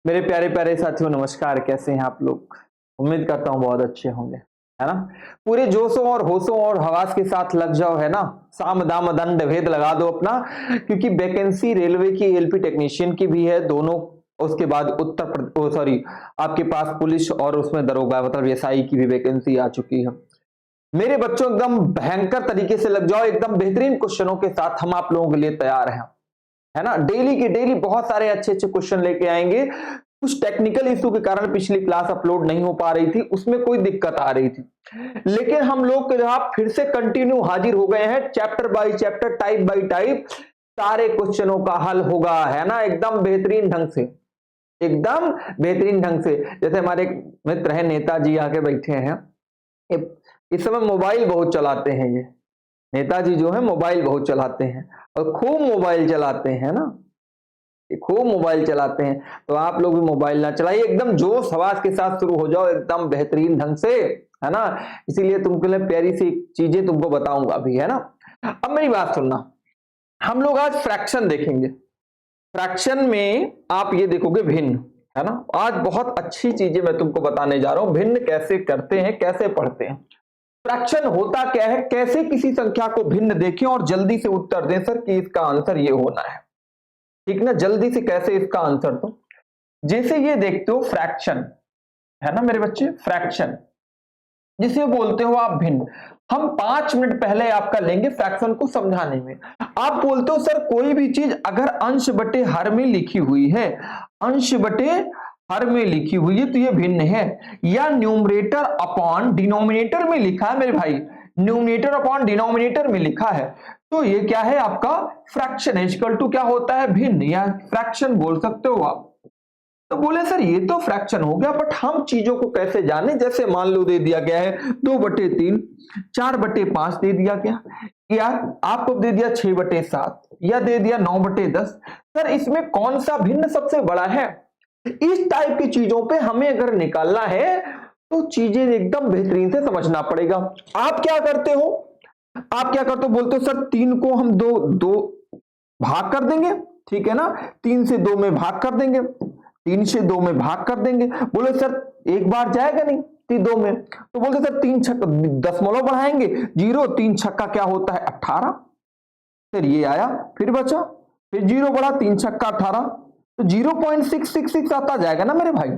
मेरे प्यारे प्यारे साथियों नमस्कार। कैसे हैं आप लोग? उम्मीद करता हूँ बहुत अच्छे होंगे, है ना। पूरे जोशों और होशों और हवास के साथ लग जाओ, है ना। साम दाम दंड भेद लगा दो अपना, क्योंकि वैकेंसी रेलवे की एलपी टेक्नीशियन की भी है दोनों। उसके बाद सॉरी, आपके पास पुलिस और उसमें दरोगा मतलब एसआई की भी वैकेंसी आ चुकी है। मेरे बच्चों एकदम भयंकर तरीके से लग जाओ, एकदम बेहतरीन क्वेश्चनों के साथ हम आप लोगों के लिए तैयार हैं, है ना। डेली के डेली बहुत सारे अच्छे अच्छे क्वेश्चन लेके आएंगे। कुछ टेक्निकल इशू के कारण पिछली क्लास अपलोड नहीं हो पा रही थी, उसमें कोई दिक्कत आ रही थी, लेकिन हम लोग फिर से कंटिन्यू हाजिर हो गए हैं। Chapter by chapter, type bye type सारे क्वेश्चनों का हल होगा, है ना, एकदम बेहतरीन ढंग से, एकदम बेहतरीन ढंग से। जैसे हमारे मित्र हैं नेताजी आके बैठे हैं, इस समय मोबाइल बहुत चलाते हैं ये नेताजी जो है, मोबाइल बहुत चलाते हैं और खूब मोबाइल चलाते हैं ना, खूब मोबाइल चलाते हैं। तो आप लोग भी मोबाइल ना चलाइए, एकदम जोश हवास के साथ शुरू हो जाओ एकदम बेहतरीन ढंग से, है ना। इसीलिए तुमके लिए प्यारी सी चीजें तुमको बताऊंगा अभी, है ना। अब मेरी बात सुनना, हम लोग आज फ्रैक्शन देखेंगे। फ्रैक्शन में आप ये देखोगे भिन्न, है ना। आज बहुत अच्छी चीजें मैं तुमको बताने जा रहा हूं, भिन्न कैसे करते हैं, कैसे पढ़ते हैं। फ्रैक्शन होता क्या है, कैसे किसी संख्या को भिन्न देखें और जल्दी से उत्तर दें सर कि इसका आंसर ये होना है, ठीक ना। जल्दी से कैसे इसका आंसर दो। जैसे ये देखते हो फ्रैक्शन, है ना मेरे बच्चे, फ्रैक्शन जिसे बोलते हो आप भिन्न। हम 5 मिनट पहले आपका लेंगे फ्रैक्शन को समझाने में। आप बोलते हो सर कोई भी चीज अगर अंश बटे हर में लिखी हुई है, अंश बटे हर में लिखी हुई है तो ये भिन्न है, या न्यूमरेटर अपॉन डिनोमिनेटर में लिखा है मेरे भाई, न्यूमरेटर अपॉन डिनोमिनेटर में लिखा है, तो ये क्या है आपका फ्रैक्शन इक्वल टू क्या होता है, भिन्न या फ्रैक्शन बोल सकते हो आप। तो बोले सर ये तो फ्रैक्शन हो गया, बट हम चीजों को कैसे जाने। जैसे मान लो दे दिया गया है 2/3, 4/5 दे दिया गया, या आपको दे दिया 6/7, या दे दिया 9/10। सर इसमें कौन सा भिन्न सबसे बड़ा है, इस टाइप की चीजों पे हमें अगर निकालना है तो चीजें एकदम बेहतरीन से समझना पड़ेगा। आप क्या करते हो, बोलते हो सर 3 को हम दो दो भाग कर देंगे, ठीक है ना। 3 से 2 में भाग कर देंगे, 3 से 2 में भाग कर देंगे। बोले सर एक बार जाएगा नहीं 2 में, तो बोलते सर 3 छक्का दशमलव बढ़ाएंगे, 0 3 छक्का क्या होता है 18। फिर ये आया, फिर बचा, फिर 0 बढ़ा, 3 छक्का 18, तो 0.666 आता जाएगा ना मेरे भाई।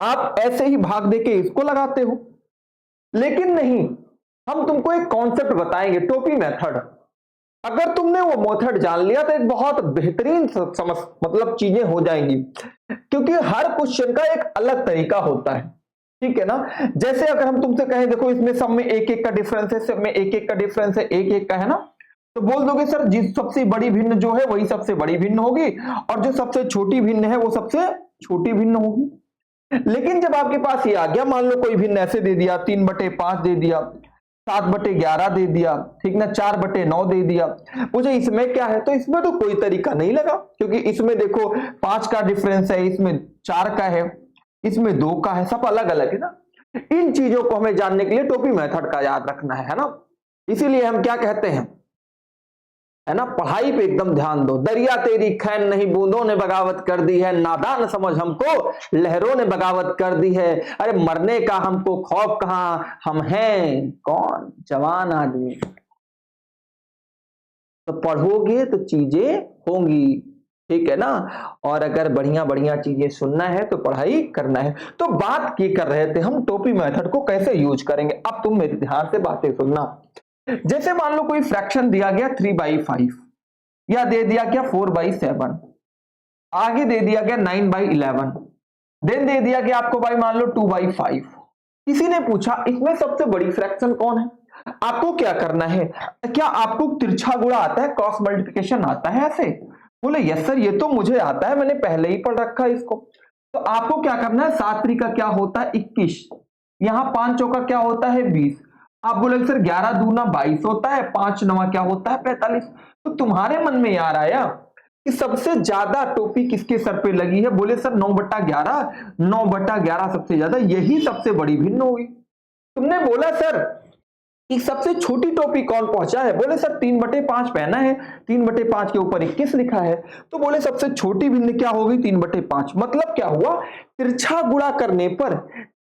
आप ऐसे ही भाग देके इसको लगाते हो, लेकिन नहीं, हम तुमको एक कॉन्सेप्ट बताएंगे, टोपी मेथड। अगर तुमने वो मेथड जान लिया तो एक बहुत बेहतरीन समझ मतलब चीजें हो जाएंगी, क्योंकि हर क्वेश्चन का एक अलग तरीका होता है, ठीक है ना। जैसे अगर हम तुमसे कहें देखो इसमें सब में एक एक का डिफरेंस है, सब में एक एक का डिफरेंस है, एक एक का, है ना, तो बोल दोगे सर जिस सबसे बड़ी भिन्न जो है वही सबसे बड़ी भिन्न होगी, और जो सबसे छोटी भिन्न है वो सबसे छोटी भिन्न होगी। लेकिन जब आपके पास ये आ गया, मान लो कोई भिन्न ऐसे दे दिया, 3/5 दे दिया, 7/11 दे दिया, ठीक ना, 4/9 दे दिया, मुझे इसमें क्या है, तो इसमें तो कोई तरीका नहीं लगा, क्योंकि इसमें देखो 5 का डिफरेंस है, इसमें 4 का है, इसमें 2 का है, सब अलग अलग है ना। इन चीजों को हमें जानने के लिए टोपी मेथड का याद रखना है ना। इसीलिए हम क्या कहते हैं, है ना, पढ़ाई पे एकदम ध्यान दो। दरिया तेरी खैन नहीं बूंदों ने बगावत कर दी है, नादान समझ हमको लहरों ने बगावत कर दी है। अरे मरने का हमको खौफ कहां, हम हैं कौन, जवान आदमी। तो पढ़ोगे तो चीजें होंगी, ठीक है ना। और अगर बढ़िया बढ़िया चीजें सुनना है तो पढ़ाई करना है। तो बात की कर रहे थे हम टोपी मेथड को कैसे यूज करेंगे। अब तुम मेरे ध्यान से बातें सुनना। जैसे मान लो कोई फ्रैक्शन दिया गया 3/5, या दे दिया गया 4/7, आगे दे दिया गया 9/11, देन दे दिया गया आपको भाई मान लो 2/5। किसी ने पूछा इसमें सबसे बड़ी फ्रैक्शन कौन है, आपको क्या करना है, क्या आपको तिरछा गुणा आता है, क्रॉस मल्टीप्लिकेशन आता है ऐसे। बोले यस सर ये तो मुझे आता है, मैंने पहले ही पढ़ रखा है इसको। तो आपको क्या करना है, 7 का क्या होता है 21, यहां 5 चौका क्या होता है 20। आप बोले सर 11 दूना 22 होता है, 5 नवा क्या होता है 45। तो तुम्हारे मन में यार आया कि सबसे ज्यादा टोपी किसके सर पे लगी है। बोले सर 9/11, 9/11 सबसे ज्यादा, यही सबसे बड़ी भिन्न होगी। तुमने बोला सर कि सबसे छोटी टोपी कौन पहुंचा है? बोले सर 3/5 पहना है, 3/5 के ऊपर 21 लिखा है, तो बोले सबसे छोटी भिन्न क्या होगी? 3/5। मतलब क्या हुआ? तिरछा गुणा करने पर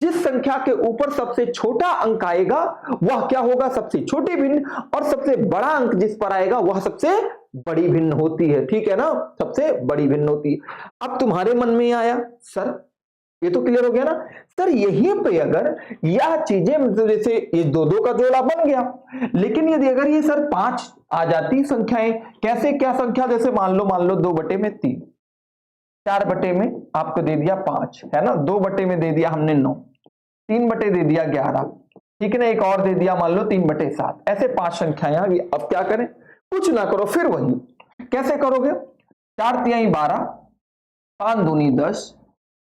जिस संख्या के ऊपर सबसे छोटा अंक आएगा वह क्या होगा? सबसे छोटी भिन्न, और सबसे बड़ा अंक जिस पर आएगा वह सबसे बड़ी भिन्न होती है। ठीक है ना, सबसे बड़ी भिन्न होती है। अब तुम्हारे मन में आया सर ये तो क्लियर हो गया ना सर, यहीं पे अगर यह चीजें जैसे ये दो दो का जोड़ा बन गया, लेकिन यदि अगर ये सर 5 आ जाती संख्याएं, कैसे क्या संख्या? जैसे मान लो 2/3, 4 में आपको दे दिया 5 है ना, 2 में दे दिया हमने 9, 3 दे दिया 11, ठीक है ना, एक और दे दिया मान लो 3/7, ऐसे 5 संख्याएं। अब क्या करें? कुछ ना करो, फिर वही कैसे करोगे? 4 तिहाई 12, 5 दूनी 10,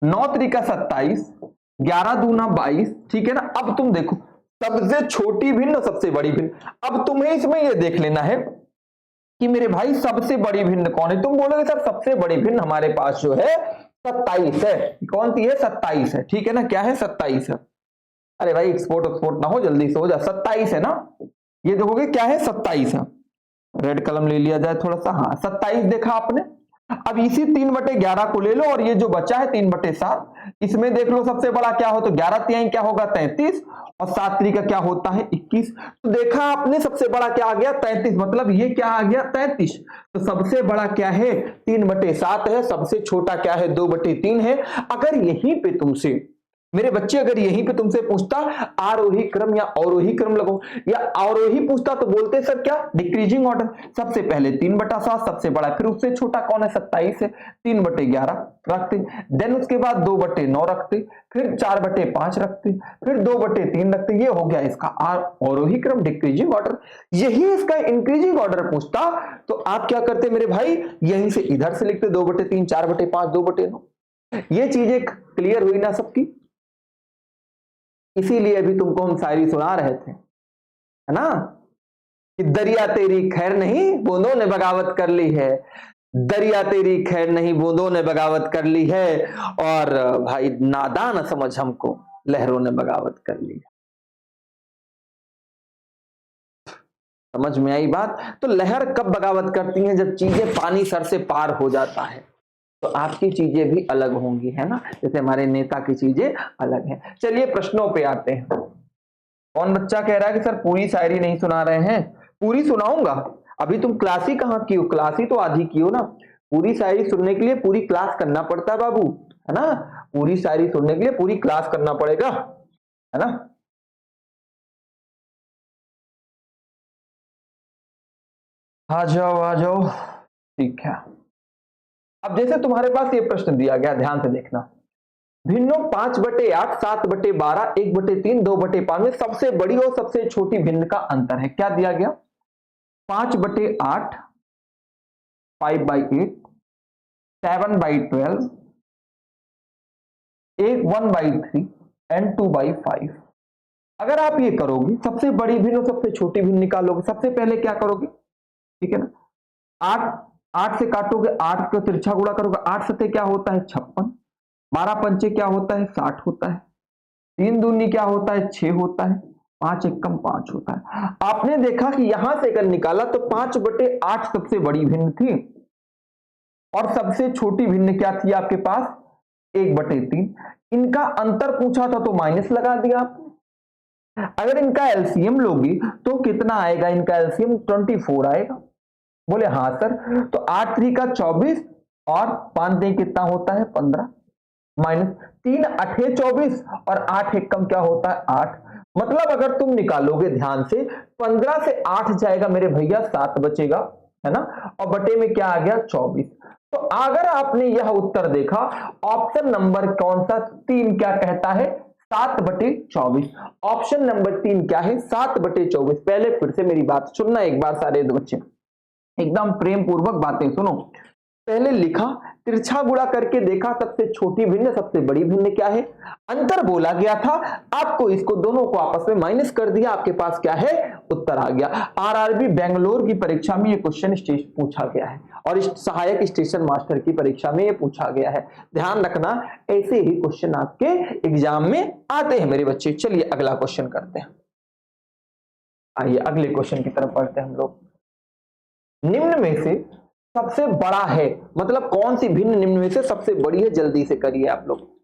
9 त्रिका 27, 11 दूना 22, ठीक है ना। अब तुम देखो सबसे छोटी भिन्न सबसे बड़ी भिन्न, अब तुम्हें इसमें यह देख लेना है कि मेरे भाई सबसे बड़ी भिन्न कौन है। तुम बोलोगे सर सबसे बड़ी भिन्न हमारे पास जो है 27 है। कौन सी है? 27 है, ठीक है ना। क्या है? 27 है। अरे भाई एक्सपोर्ट ना हो, जल्दी से हो जा। 27 है ना, ये देखोगे क्या है? 27 है। रेड कलम ले लिया जाए थोड़ा सा, हाँ 27 देखा आपने। अब इसी 3/11 को ले लो और ये जो बचा है 3/7, इसमें देख लो सबसे बड़ा क्या हो, तो 11 तिहाई क्या होगा? 33, और 7 त्रिका क्या होता है? 21। तो देखा आपने सबसे बड़ा क्या आ गया? 33। मतलब ये क्या आ गया? 33। तो सबसे बड़ा क्या है? 3/7 है। सबसे छोटा क्या है? 2/3 है। अगर यहीं पे तुमसे मेरे बच्चे, अगर यहीं पे तुमसे पूछता आरोही क्रम या अवरोही क्रम लगो, या अवरोही पूछता तो बोलते सर क्या? Decreasing order. सबसे पहले 3/7 सबसे बड़ा, फिर उससे छोटा कौन है? 27 है, 3/11 रखते, देन उसके बाद 2/9 रखते, फिर 4/5 रखते, फिर 2/3 रखते। ये हो गया इसका अवरोही क्रम, डिक्रीजिंग ऑर्डर। यही इसका इंक्रीजिंग ऑर्डर पूछता तो आप क्या करते मेरे भाई? यहीं से इधर से लिखते 2/3, 4/5, 2/9। ये चीजें क्लियर हुई ना सबकी? इसीलिए अभी तुमको हम शायरी सुना रहे थे, है ना, कि दरिया तेरी खैर नहीं बूंदों ने बगावत कर ली है, दरिया तेरी खैर नहीं बूंदों ने बगावत कर ली है, और भाई नादान समझ हमको लहरों ने बगावत कर ली है। समझ में आई बात? तो लहर कब बगावत करती हैं? जब चीजें पानी सर से पार हो जाता है। तो आपकी चीजें भी अलग होंगी, है ना, जैसे हमारे नेता की चीजें अलग हैं। चलिए प्रश्नों पे आते हैं। कौन बच्चा कह रहा है कि सर पूरी शायरी नहीं सुना रहे हैं? पूरी सुनाऊंगा। अभी तुम क्लास ही कहां की हो? क्लास ही तो आधी की हो ना। पूरी शायरी सुनने के लिए पूरी क्लास करना पड़ता है बाबू, है ना। पूरी शायरी सुनने के लिए पूरी क्लास करना पड़ेगा, है ना। आ जाओ आ जाओ, ठीक है। अब जैसे तुम्हारे पास ये प्रश्न दिया गया, ध्यान से देखना। भिन्नों 5/8, 7/12, 1/3, 2/5 में सबसे बड़ी और सबसे छोटी भिन्न का अंतर है। क्या दिया गया? 5/8, 5/8, 7/12, 1/3 एंड 2/5। अगर आप ये करोगे, सबसे बड़ी भिन्न और सबसे छोटी भिन्न निकालोगे, सबसे पहले क्या करोगे? ठीक है ना, 8 8 से काटोगे, 8 का तिरछा गुणा करोगे, 8 सते क्या होता है? 56, 12 पंचे क्या होता है? 60 होता है, 3 दूनी क्या होता है? 6 होता है, 5 एकम 5 होता है। आपने देखा कि यहां से अगर निकाला तो 5/8 सबसे बड़ी भिन्न थी, और सबसे छोटी भिन्न क्या थी आपके पास? 1/3। इनका अंतर पूछा था तो माइनस लगा दिया आपने। अगर इनका एलसीएम लोगी तो कितना आएगा? इनका एलसीएम 24 आएगा। बोले हाँ सर। तो 8 3 का 24, और 5 दें कितना होता है? 15, माइनस 3 8 24, और 8 एक कम क्या होता है? 8। मतलब अगर तुम निकालोगे ध्यान से, 15 से 8 जाएगा मेरे भैया, 7 बचेगा, है ना, और बटे में क्या आ गया? 24। तो अगर आपने यह उत्तर देखा, ऑप्शन नंबर कौन सा? 3 क्या कहता है? 7/24। ऑप्शन नंबर 3 क्या है? 7/24। पहले फिर से मेरी बात सुनना एक बार सारे बच्चे, एकदम प्रेम पूर्वक बातें सुनो। पहले लिखा, तिरछा गुणा करके देखा, सबसे छोटी भिन्न सबसे बड़ी भिन्न क्या है, अंतर बोला गया था। आपको इसको दोनों को आपस में माइनस कर दिया, आपके पास क्या है? उत्तर आ गया। आरआरबी बेंगलोर की परीक्षा में ये क्वेश्चन पूछा गया है, और सहायक स्टेशन मास्टर की परीक्षा में ये पूछा गया है। ध्यान रखना, ऐसे ही क्वेश्चन आपके एग्जाम में आते हैं मेरे बच्चे। चलिए अगला क्वेश्चन करते हैं। आइए अगले क्वेश्चन की तरफ बढ़ते हैं हम लोग। निम्न में से सबसे बड़ा है, मतलब कौन सी भिन्न निम्न में से सबसे बड़ी है, जल्दी से करिए आप लोग।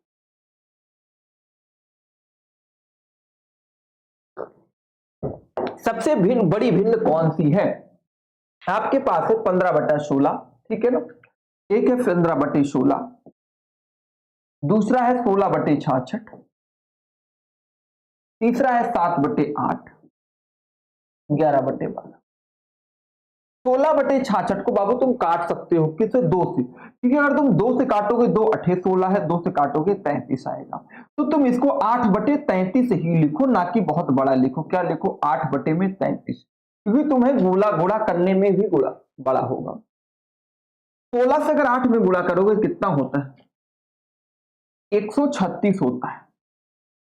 सबसे भिन्न बड़ी भिन्न कौन सी है? आपके पास है 15/16, ठीक है ना। एक है 15/16, दूसरा है 16/66, तीसरा है 7/8, 11/12। 16/66 को बाबू तुम काट सकते हो किसे? 2 से, क्योंकि अगर तुम 2 से काटोगे 2 अठे 16 है, 2 से काटोगे 33 आएगा। तो तुम इसको 8/33 ही लिखो, ना कि बहुत बड़ा लिखो। क्या लिखो? 8/33, क्योंकि तुम्हें गुणा गुणा करने में भी गुणा बड़ा होगा। 16 से अगर 8 में गुणा करोगे कितना होता है? 136 होता है।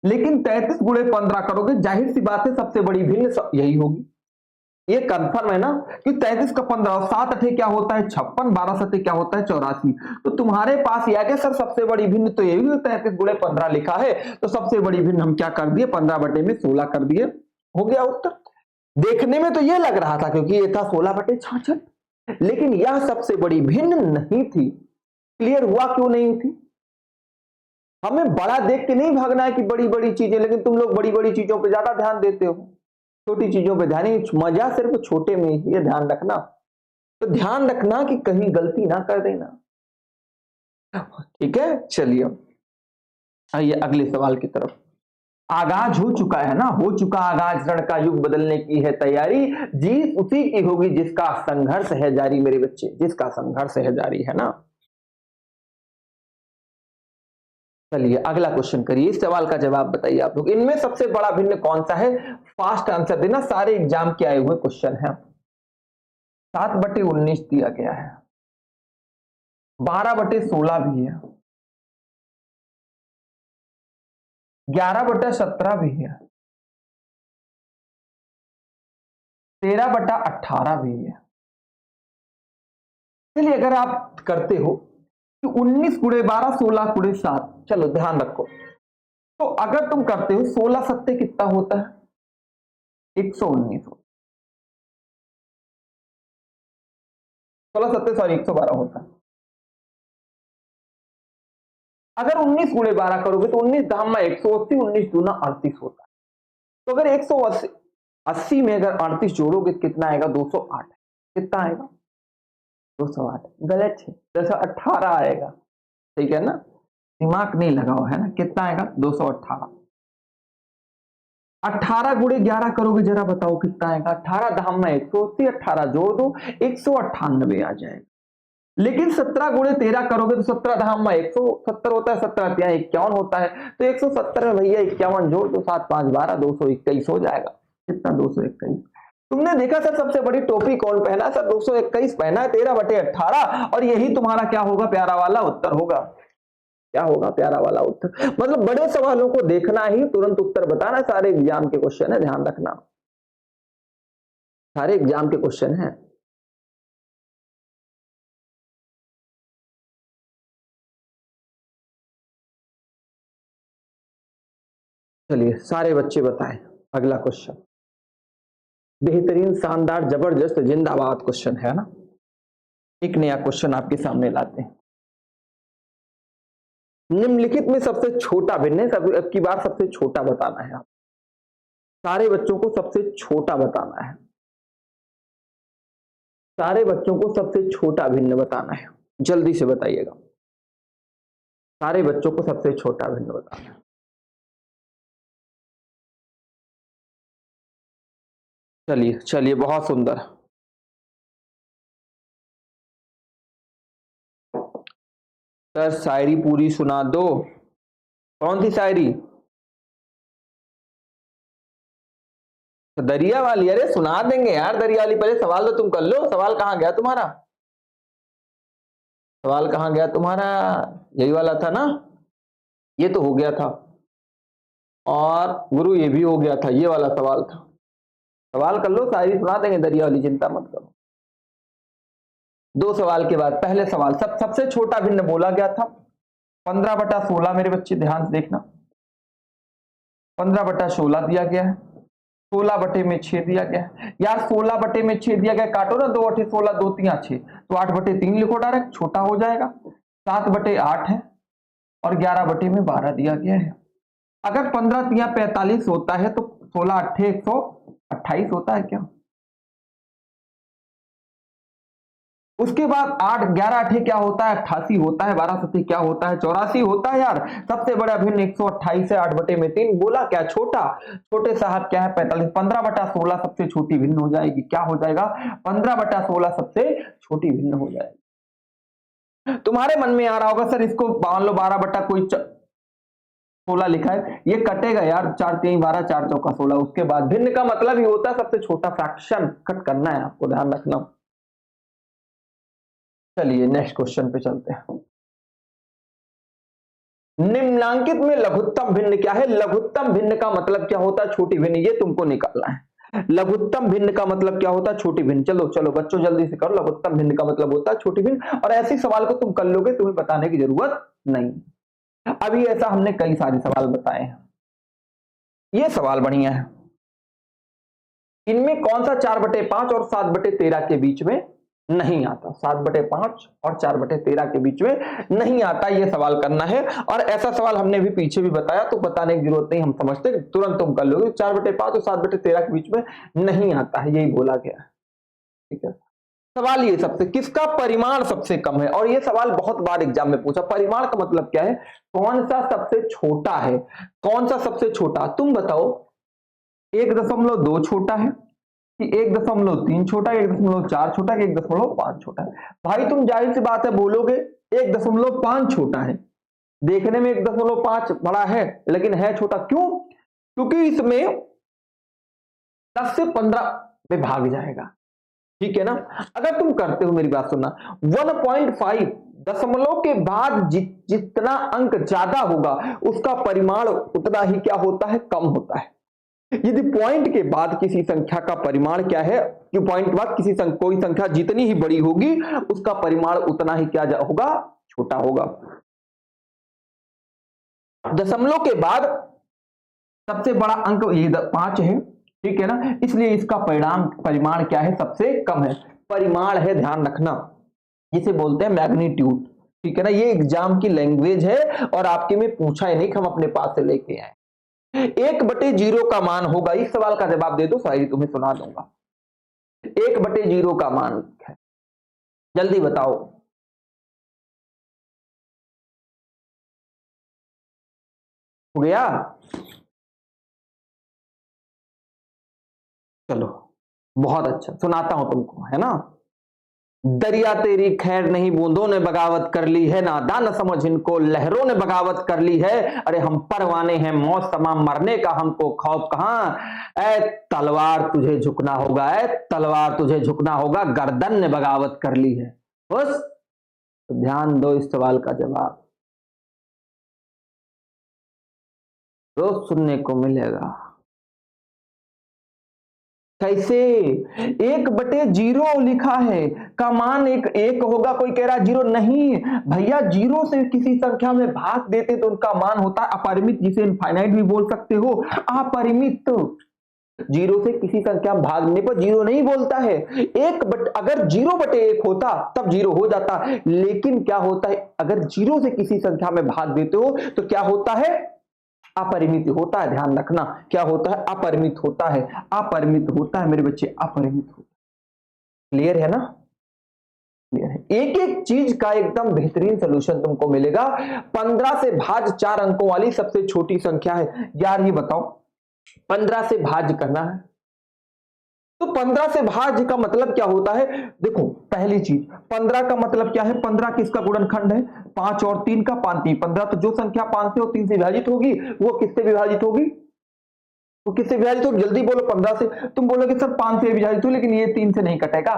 लेकिन 33 गुणे 15 करोगे, जाहिर सी बात है सबसे बड़ी भिन्न यही होगी। ये कंफर्म है ना कि 33 का 15 और 7 अठे क्या होता है? 56, 12 सते क्या होता है? 84। तो तुम्हारे पास यह क्या सर सबसे बड़ी भिन्न तो यही 33 गुणे 15 लिखा है, तो सबसे बड़ी भिन्न हम क्या कर दिए? 15/16 कर दिए, हो गया उत्तर। देखने में तो ये लग रहा था क्योंकि ये था 16/66, लेकिन यह सबसे बड़ी भिन्न नहीं थी। क्लियर हुआ क्यों नहीं थी? हमें बड़ा देख के नहीं भागना है कि बड़ी बड़ी चीजें, लेकिन तुम लोग बड़ी बड़ी चीजों पे ज्यादा ध्यान देते हो, छोटी चीजों पे ध्यान नहीं। मजा सिर्फ छोटे में ही, ये ध्यान रखना। तो ध्यान रखना कि कहीं गलती ना कर देना, ठीक है। चलिए आइए अगले सवाल की तरफ। आगाज हो चुका है ना, हो चुका आगाज, रण का युग बदलने की है तैयारी, जीत उसी की होगी जिसका संघर्ष है जारी मेरे बच्चे, जिसका संघर्ष है जारी, है ना। चलिए अगला क्वेश्चन करिए, इस सवाल का जवाब बताइए आप लोग। इनमें सबसे बड़ा भिन्न कौन सा है? फास्ट आंसर देना, सारे एग्जाम के आए हुए क्वेश्चन हैं। 7/19 दिया गया है, 12/16 भी है, 11/17 भी है, 13/18 भी है। चलिए अगर आप करते हो कि 19 गुणे 12, 16 गुणे 7, चलो ध्यान रखो, तो अगर तुम करते हो 16 सत्ते कितना होता है? 119 होता है। 16 सत्ते सॉरी 112 होता है। अगर 19 गुणे 12 करोगे तो 19 धाम 180, 19 दूना 38 होता है। तो अगर 180 में अगर 38 जोड़ोगे कितना आएगा? 208। कितना आएगा? 208। गलत है, 218 आएगा, ठीक है ना। दिमाग नहीं लगाओ, है ना। कितना आएगा? 218। 18 गुणे 11 करोगे, जरा बताओ कितना आएगा? 18 धाम 180, 18 जोड़ दो 198 आ जाएगा। लेकिन 17 गुणे 13 करोगे तो 17 धाम 170 होता है, 17 ત્યાં 51 होता है। तो 170 में भैया 51 जोड़ दो, 7 5 12, 221 हो जाएगा। कितना? 221। तुमने देखा सर सबसे बड़ी टोपी कौन पहना? सर 221 पहना है, 13/18, और यही तुम्हारा क्या होगा? प्यारा वाला उत्तर होगा। क्या होगा? प्यारा वाला उत्तर। मतलब बड़े सवालों को देखना ही, तुरंत उत्तर बताना। सारे एग्जाम के क्वेश्चन है, ध्यान रखना, सारे एग्जाम के क्वेश्चन है। चलिए सारे बच्चे बताएं अगला क्वेश्चन। बेहतरीन, शानदार, जबरदस्त, जिंदाबाद क्वेश्चन है ना। एक नया क्वेश्चन आपके सामने लाते हैं। निम्नलिखित में सबसे छोटा भिन्न, अब की बार सबसे छोटा बताना है। आप सारे बच्चों को सबसे छोटा बताना है, सारे बच्चों को सबसे छोटा भिन्न बताना है। जल्दी से बताइएगा, सारे बच्चों को सबसे छोटा भिन्न बताना है। चलिए चलिए, बहुत सुंदर। सर शायरी पूरी सुना दो। कौन सी शायरी? दरिया वाली? अरे सुना देंगे यार दरिया वाली, पहले सवाल तो तुम कर लो। सवाल कहाँ गया तुम्हारा? सवाल कहाँ गया तुम्हारा? यही वाला था ना, ये तो हो गया था। और गुरु ये भी हो गया था, ये वाला सवाल था। सवाल कर लो, शायरी सुना देंगे दरिया वाली, चिंता मत करो। 2 सवाल के बाद पहले सवाल, सबसे छोटा भिन्न बोला गया था 15/16। मेरे बच्चे ध्यान से देखना, 15/16 दिया गया है। 16/6 दिया गया यार, 16/6 दिया गया, काटो ना, 2 8 16, 2 3 6, तो 8/3 लिखो डायरेक्ट, छोटा हो जाएगा। 7/8 है और 11/12 दिया गया है। अगर 15 3 45 होता है तो 16 8 128 होता है क्या? उसके बाद 8 11 8 क्या होता है? 88 होता है। 12 7 क्या होता है? 84 होता है यार। सबसे बड़ा भिन्न 128 है, 8/3 बोला क्या? छोटा। छोटे साहब क्या है? 45। 15/16 सबसे छोटी भिन्न हो जाएगी। क्या हो जाएगा? 15/16 सबसे छोटी भिन्न हो जाएगी। तुम्हारे मन में आ रहा होगा सर इसको मान लो 12 बटा कोई 16 लिखा है, ये कटेगा यार, 4 3 12 4 चौका 16। उसके बाद भिन्न का मतलब ही होता है सबसे छोटा फ्रैक्शन कट करना है, आपको ध्यान रखना। चलिए नेक्स्ट क्वेश्चन पे चलते हैं। निम्नांकित में लघुत्तम भिन्न क्या है? लघुत्तम भिन्न का मतलब क्या होता है? छोटी भिन्न, ये तुमको निकालना है। लघुत्तम भिन्न का मतलब क्या होता है? छोटी भिन्न। चलो चलो बच्चों जल्दी से करो, लघुत्तम भिन्न का मतलब होता है छोटी भिन्न, और ऐसे सवाल को तुम कर लोगे, तुम्हें बताने की जरूरत नहीं। अभी ऐसा हमने कई सारे सवाल बताए हैं। ये सवाल बढ़िया है। इनमें कौन सा 4/5 और 7/13 के बीच में नहीं आता? 7/5 और 4/13 के बीच में नहीं आता, ये सवाल करना है। और ऐसा सवाल हमने भी पीछे भी बताया, तो बताने की जरूरत नहीं, हम समझते तुरंत तुम कर लोगे। 4/5 और 7/13 के बीच में नहीं आता है, यही बोला गया है। ठीक है, सवाल ये सबसे किसका परिमाण सबसे कम है? और ये सवाल बहुत बार एग्जाम में पूछा। परिमाण का मतलब क्या है? कौन सा सबसे छोटा है? कौन सा सबसे छोटा? तुम बताओ 1.2 छोटा है कि 1.3 छोटा, 1.4 छोटा, 1.5 छोटा है? भाई तुम जाहिर सी बात है बोलोगे 1.5 छोटा है। देखने में 1.5 बड़ा है लेकिन है छोटा। क्यों? क्योंकि इसमें 10 से 15 में भाग जाएगा। ठीक है ना? अगर तुम करते हो, मेरी बात सुनना, 1.5 दशमलव के बाद जितना अंक ज्यादा होगा उसका परिमाण उतना ही क्या होता है? कम होता है। यदि पॉइंट के बाद किसी संख्या का परिमाण क्या है कि पॉइंट के बाद कोई संख्या जितनी ही बड़ी होगी उसका परिमाण उतना ही क्या होगा? छोटा होगा। दशमलव के बाद सबसे बड़ा अंक ये 5 है, ठीक है ना, इसलिए इसका परिमाण क्या है? सबसे कम है। परिमाण है, ध्यान रखना, जिसे बोलते हैं मैग्नीट्यूड। ठीक है ना, ये एग्जाम की लैंग्वेज है और आपके में पूछा ही नहीं, हम अपने पास से लेके आए। 1/0 का मान होगा, इस सवाल का जवाब दे दो, शायरी तुम्हें सुना दूंगा। 1/0 का मान है, जल्दी बताओ। हो गया? चलो बहुत अच्छा, सुनाता हूं तुमको, है ना। दरिया तेरी खैर नहीं, बूंदों ने बगावत कर ली है, नादान समझ इनको लहरों ने बगावत कर ली है। अरे हम परवाने हैं मौत तमाम, मरने का हमको खौफ कहां। ऐ तलवार तुझे झुकना होगा, ऐ तलवार तुझे झुकना होगा, गर्दन ने बगावत कर ली है। बस तो ध्यान दो, इस सवाल का जवाब रोज सुनने को मिलेगा। कैसे? 1/0 लिखा है, का मान एक होगा। कोई कह रहा है 0 नहीं भैया, 0 से किसी संख्या में भाग देते तो उनका मान होता है अपरिमित, जिसे इनफाइनाइट भी बोल सकते हो, अपरिमित। 0 से किसी संख्या में भागने पर 0 नहीं बोलता है। अगर 0/1 होता तब 0 हो जाता, लेकिन क्या होता है, अगर 0 से किसी संख्या में भाग देते हो तो क्या होता है? अपरिमित होता है। ध्यान रखना, क्या होता है? अपरिमित होता है। अपरिमित होता है मेरे बच्चे, अपरिमित होता है। क्लियर है ना? क्लियर है। एक एक चीज का एकदम बेहतरीन सोल्यूशन तुमको मिलेगा। 15 से भाज्य 4 अंकों वाली सबसे छोटी संख्या है। यार ये बताओ, 15 से भाज्य करना है तो 15 से भाज्य का मतलब क्या होता है? देखो पहली चीज, 15 का मतलब क्या है? 15 किसका गुणनखंड है? 5 और 3 का, 5 3 15। तो जो संख्या 5 से और 3 से विभाजित होगी वो किससे विभाजित होगी? तो किससे विभाजित होगी? जल्दी बोलो। 15 से। तुम बोलोगे सर 5 से विभाजित हो, लेकिन ये 3 से नहीं कटेगा,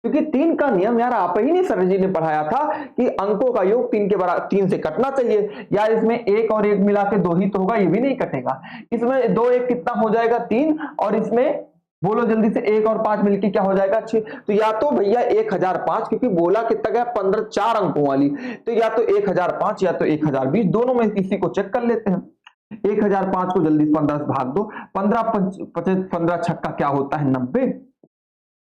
क्योंकि 3 का नियम यार आप ही ने सर जी ने पढ़ाया था कि अंकों का योग 3 के बराबर, 3 से कटना चाहिए। यार इसमें 1 और 1 मिला के 2 ही तो होगा, ये भी नहीं कटेगा। इसमें 2 1 कितना हो जाएगा? 3। और इसमें बोलो जल्दी से, 1 और 5 मिलके क्या हो जाएगा? 6। तो या तो भैया 1005, क्योंकि बोला कितना गया? 15 4 अंकों वाली, तो या तो 1005 या तो 1020, दोनों में किसी को चेक कर लेते हैं। 1005 को जल्दी 15 से भाग दो, 15 छक्का क्या होता है 90,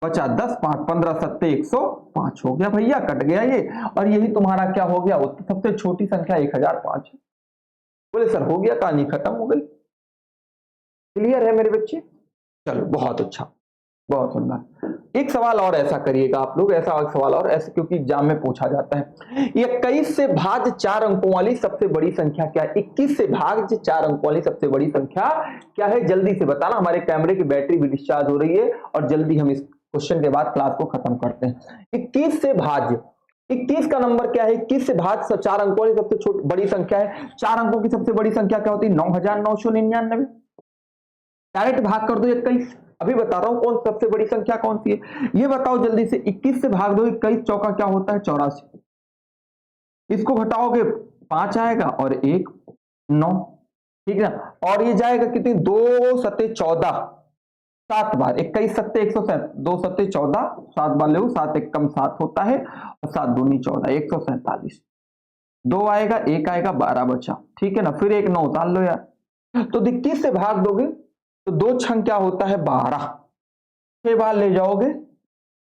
बचा 10, 5, 15 सत्ते 105 हो गया भैया, कट गया ये। और यही तुम्हारा क्या हो गया, सबसे छोटी संख्या 1005 है। बोले सर हो गया, कहानी खत्म हो गई। क्लियर है मेरे बच्चे? चलो बहुत अच्छा, बहुत सुंदर। एक सवाल और ऐसा करिएगा आप लोग, ऐसा एक सवाल और ऐसे, क्योंकि एग्जाम में पूछा जाता है। 21 से भाज्य 4 अंकों वाली सबसे बड़ी संख्या क्या है? 21 से भाज्य 4 अंकों वाली सबसे बड़ी संख्या क्या है? जल्दी से बताना, हमारे कैमरे की बैटरी भी डिस्चार्ज हो रही है और जल्दी हम इस क्वेश्चन के बाद क्लास को खत्म करते हैं। 21 से भाज्य, 21 का नंबर क्या है? 21 से भाज्य 4 अंकों वाली सबसे छोटी बड़ी संख्या है। 4 अंकों की सबसे बड़ी संख्या क्या होती है? 9999। डायरेक्ट भाग कर दो 21। अभी बता रहा हूं कौन सबसे बड़ी संख्या कौन सी है, ये बताओ जल्दी से। 21 से भाग दो 21, चौका क्या होता है? 84। इसको घटाओगे 5 आएगा और 1 9, ठीक है ना। और ये जाएगा कितनी? 2 सत्ते 14, 7 बार। 21 सत्ते 107, 2 सत्ते 14, 7 बार ले 7 एक कम 7 होता है और 7 दूनी 14, 147। 2 आएगा, 1 आएगा, 12 बचा, ठीक है ना। फिर 1 9 उतार लो यार। तो 21 से भाग दोगे तो 2 छंग क्या होता है? 12। 6 बार ले जाओगे,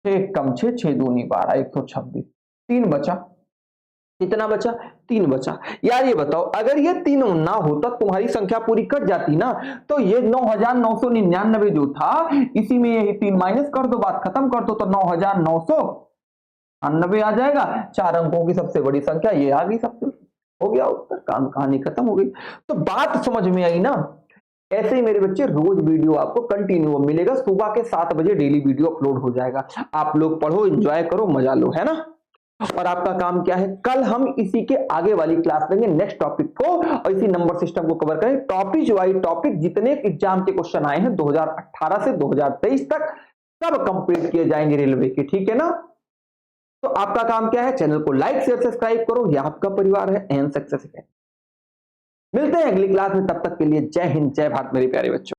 6 कम 6, 6 दूनी 12, 126। 3 बचा, कितना बचा? 3 बचा। यार ये बताओ, अगर ये 3 ना होता तुम्हारी संख्या पूरी कट जाती ना, तो ये 9999 जो था, इसी में यही 3 माइनस कर दो, बात खत्म कर दो, तो 9999 आ जाएगा। 4 अंकों की सबसे बड़ी संख्या ये आ गई, सबसे हो गया उत्तर, काम कहानी खत्म हो गई। तो बात समझ में आई ना? ऐसे ही मेरे बच्चे रोज वीडियो आपको कंटिन्यू मिलेगा, सुबह के 7 बजे डेली वीडियो अपलोड हो जाएगा। आप लोग पढ़ो, एंजॉय करो, मजा लो, है ना। और आपका काम क्या है, कल हम इसी के आगे वाली क्लास लेंगे नेक्स्ट टॉपिक को और इसी नंबर सिस्टम को कवर करें। टॉपिक वाइज टॉपिक जितने एग्जाम के क्वेश्चन आए हैं 2018 से 2023 तक, सब कंप्लीट किए जाएंगे रेलवे के, ठीक है ना। तो आपका काम क्या है, चैनल को लाइक शेयर सब्सक्राइब करो, यह आपका परिवार है एंड सक्सेस है। मिलते हैं अगली क्लास में, तब तक के लिए जय हिंद जय भारत मेरे प्यारे बच्चों।